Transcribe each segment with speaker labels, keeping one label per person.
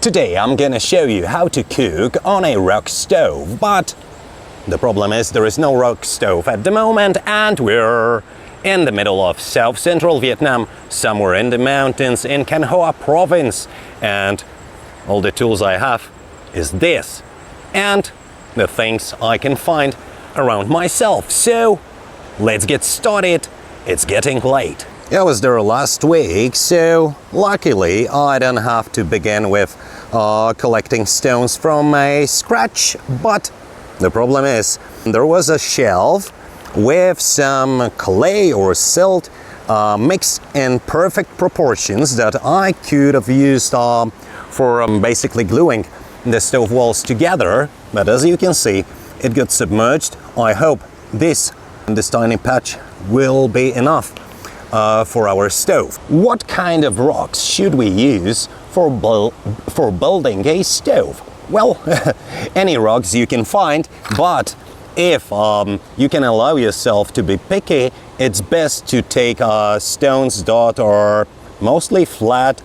Speaker 1: Today I'm gonna show you how to cook on a rock stove, but the problem is there is no rock stove at the moment and we're in the middle of south-central Vietnam, somewhere in the mountains in Can Hoa province, and all the tools I have is this and the things I can find around myself. So let's get started. It's getting late. I was there last week, so luckily I don't have to begin with collecting stones from scratch, but the problem is there was a shelf with some clay or silt mixed in perfect proportions that I could have used for basically gluing the stove walls together, but as you can see it got submerged. I hope this tiny patch will be enough for our stove. What kind of rocks should we use for building a stove? Well, any rocks you can find, but if you can allow yourself to be picky, it's best to take stones that are mostly flat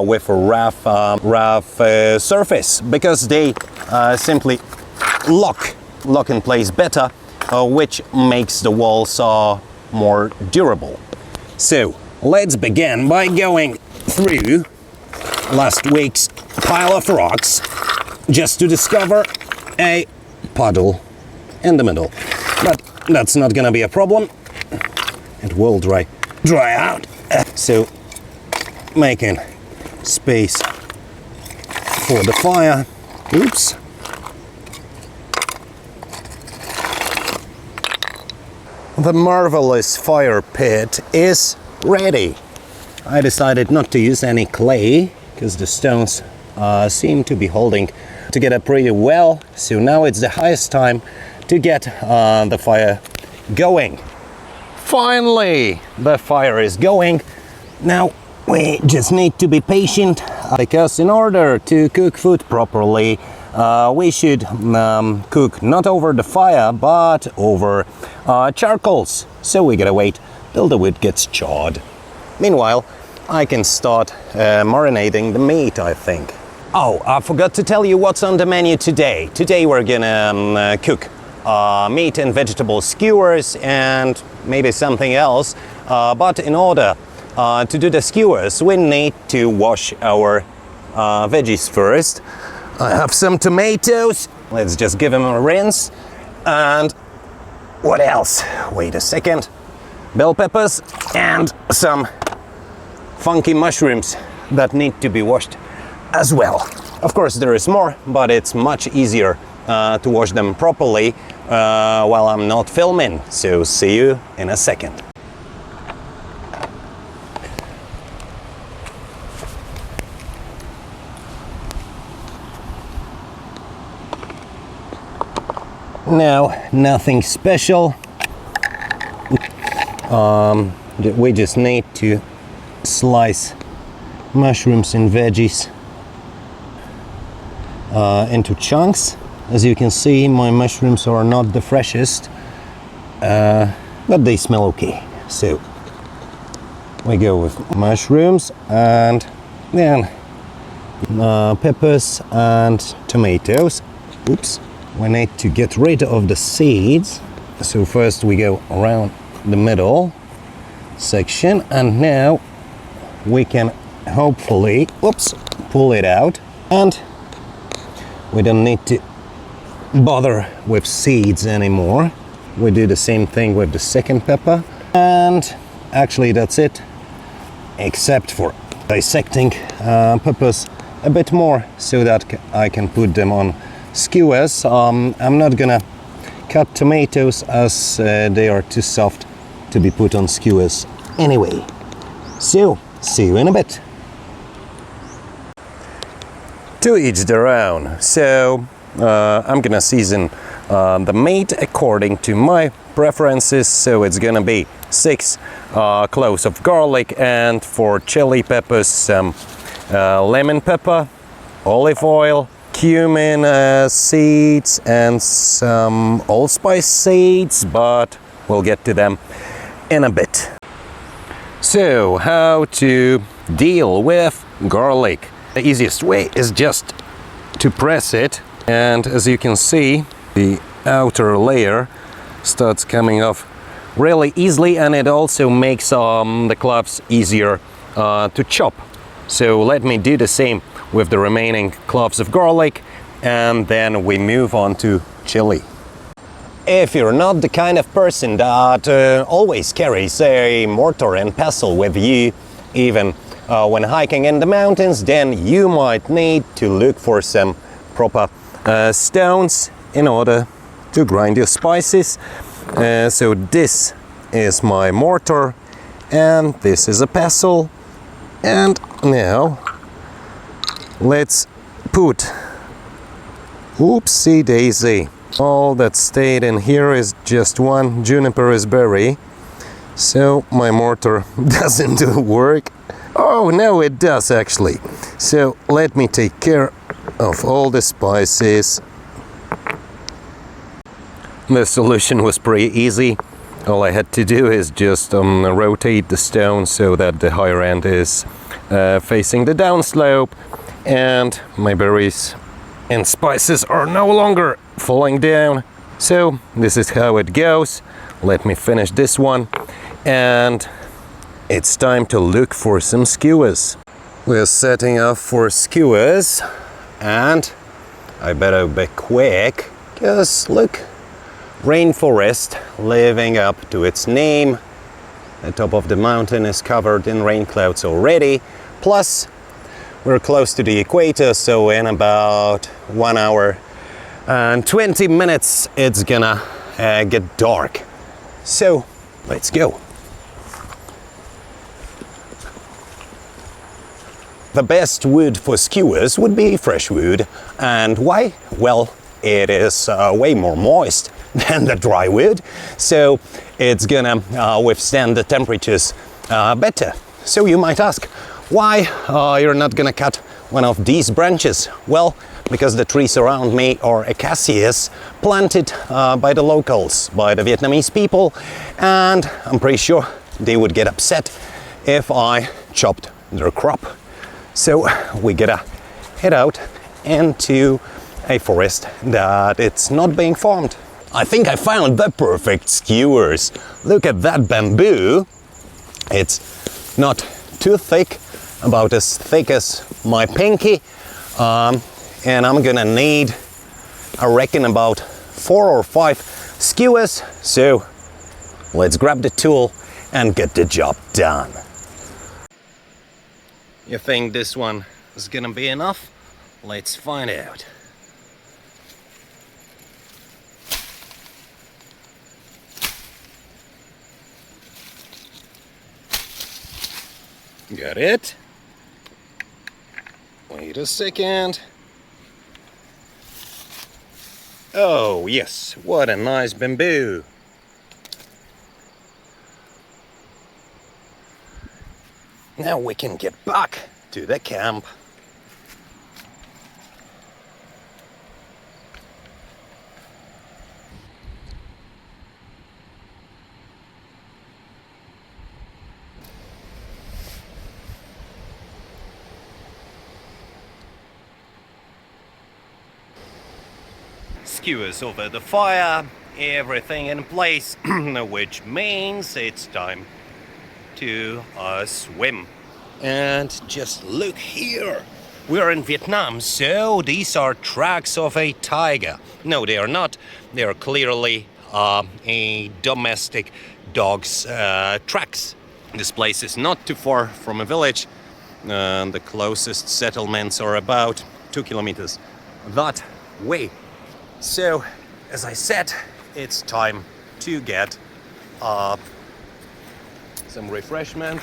Speaker 1: with a rough surface, because they simply lock in place better, which makes the walls more durable. So let's begin by going through last week's pile of rocks just to discover a puddle in the middle. But that's not gonna be a problem. It will dry out. So making space for the fire. Oops. The marvelous fire pit is ready. I decided not to use any clay because the stones seem to be holding together pretty well. So now it's the highest time to get the fire going. Finally, the fire is going. Now we just need to be patient, because in order to cook food properly, we should cook not over the fire but over charcoals. So we gotta wait till the wood gets charred. Meanwhile, I can start marinating the meat, I think. Oh, I forgot to tell you what's on the menu today. Today we're gonna cook meat and vegetable skewers and maybe something else. But in order to do the skewers, we need to wash our veggies first. I have some tomatoes. Let's just give them a rinse. And what else? Wait a second. Bell peppers and some funky mushrooms that need to be washed as well. Of course there is more, but it's much easier to wash them properly while I'm not filming. So see you in a second. No, nothing special. We just need to slice mushrooms and veggies into chunks. As you can see, my mushrooms are not the freshest, but they smell okay. So we go with mushrooms and then peppers and tomatoes. Oops. We need to get rid of the seeds. So first we go around the middle section, and now we can hopefully, pull it out, and we don't need to bother with seeds anymore. We do the same thing with the second pepper, and actually that's it, except for dissecting peppers a bit more so that I can put them on skewers. I'm not gonna cut tomatoes as they are too soft to be put on skewers anyway. So, see you in a bit. To each their own. So, I'm gonna season the meat according to my preferences. So it's gonna be 6 cloves of garlic, and for chili peppers some lemon pepper, olive oil, cumin seeds and some allspice seeds, but we'll get to them in a bit. So how to deal with garlic? The easiest way is just to press it, and as you can see, the outer layer starts coming off really easily, and it also makes the cloves easier to chop. So let me do the same with the remaining cloves of garlic, and then we move on to chili. If you're not the kind of person that always carries a mortar and pestle with you, even when hiking in the mountains, then you might need to look for some proper stones in order to grind your spices. So this is my mortar, and this is a pestle. And now let's put, oopsie daisy, all that stayed in here is just one juniper berry, so my mortar doesn't do work. Oh no, it does actually. So let me take care of all the spices. The solution was pretty easy. All I had to do is just rotate the stone so that the higher end is facing the downslope, and my berries and spices are no longer falling down. So this is how it goes. Let me finish this one, and it's time to look for some skewers. We're setting up for skewers, and I better be quick, because look, rainforest living up to its name. The top of the mountain is covered in rain clouds already, plus we're close to the equator, so in about 1 hour and 20 minutes it's gonna get dark. So let's go. The best wood for skewers would be fresh wood. And why? Well, it is way more moist than the dry wood, so it's gonna withstand the temperatures better. So you might ask, why you're not gonna cut one of these branches? Well, because the trees around me are acacias planted by the locals, by the Vietnamese people, and I'm pretty sure they would get upset if I chopped their crop. So we gotta head out into a forest that it's not being farmed. I think I found the perfect skewers. Look at that bamboo. It's not too thick, about as thick as my pinky, and I'm gonna need, I reckon, about 4 or 5 skewers. So let's grab the tool and get the job done. You think this one is gonna be enough? Let's find out. Got it? Wait a second. Oh yes, what a nice bamboo. Now we can get back to the camp. Skewers over the fire, everything in place, which means it's time to swim. And just look here, we're in Vietnam, so these are tracks of a tiger. No, they are not. They are clearly a domestic dog's tracks. This place is not too far from a village. The closest settlements are about 2 kilometers that way. So, as I said, it's time to get some refreshment.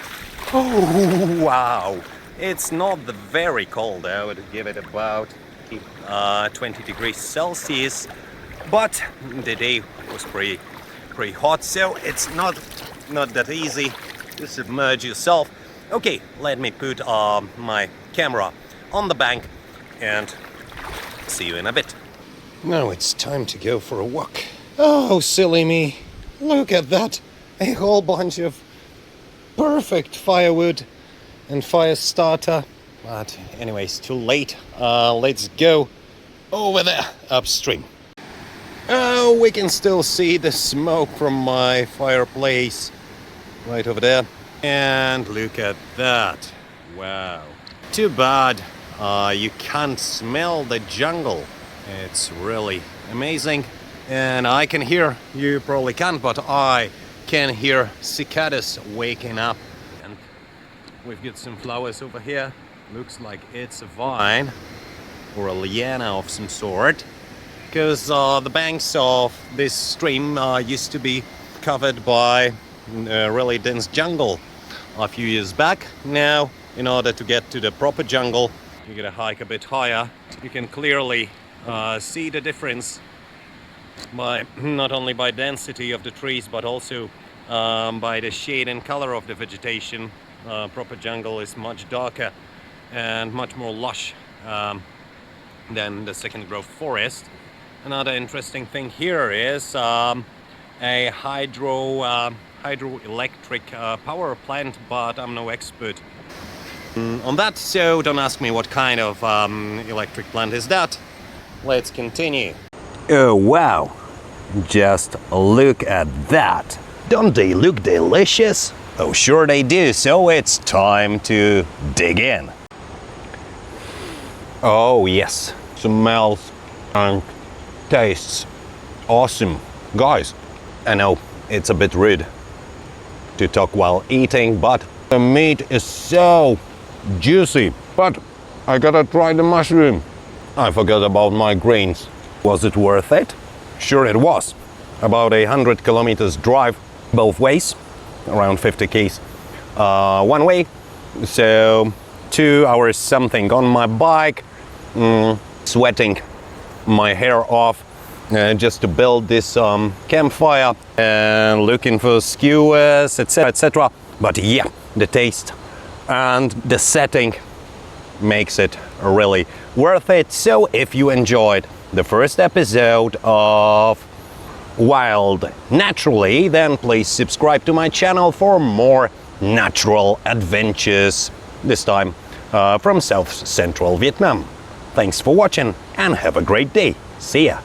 Speaker 1: Oh, wow! It's not very cold. I would give it about 20 degrees Celsius, but the day was pretty hot, so it's not that easy to submerge yourself. Okay, let me put my camera on the bank and see you in a bit. Now it's time to go for a walk. Oh, silly me. Look at that. A whole bunch of perfect firewood and fire starter But anyways, too late. Let's go over there, upstream. Oh, we can still see the smoke from my fireplace right over there. And look at that. Wow. Too bad you can't smell the jungle. It's really amazing. And I can hear, you probably can't, but I can hear cicadas waking up. And we've got some flowers over here. Looks like it's a vine or a liana of some sort. Because the banks of this stream used to be covered by really dense jungle a few years back. Now, in order to get to the proper jungle, you gotta hike a bit higher. You can clearly see the difference by not only by density of the trees, but also by the shade and color of the vegetation. Proper jungle is much darker and much more lush than the second growth forest. Another interesting thing here is a hydroelectric power plant, but I'm no expert on that, so don't ask me what kind of electric plant is that. Let's continue. Oh wow, just look at that. Don't they look delicious? Oh sure they do, so it's time to dig in. Oh yes, smells and tastes awesome. Guys, I know it's a bit rude to talk while eating, but the meat is so juicy. But I gotta try the mushroom. I forgot about my greens. Was it worth it? Sure it was. About 100 kilometers drive both ways, around 50 k's one way. So 2 hours something on my bike, sweating my hair off just to build this campfire and looking for skewers, etc, etc. But yeah, the taste and the setting makes it really worth it. So if you enjoyed the first episode of Wild Naturally, then please subscribe to my channel for more natural adventures, this time from South Central Vietnam. Thanks for watching and have a great day. See ya!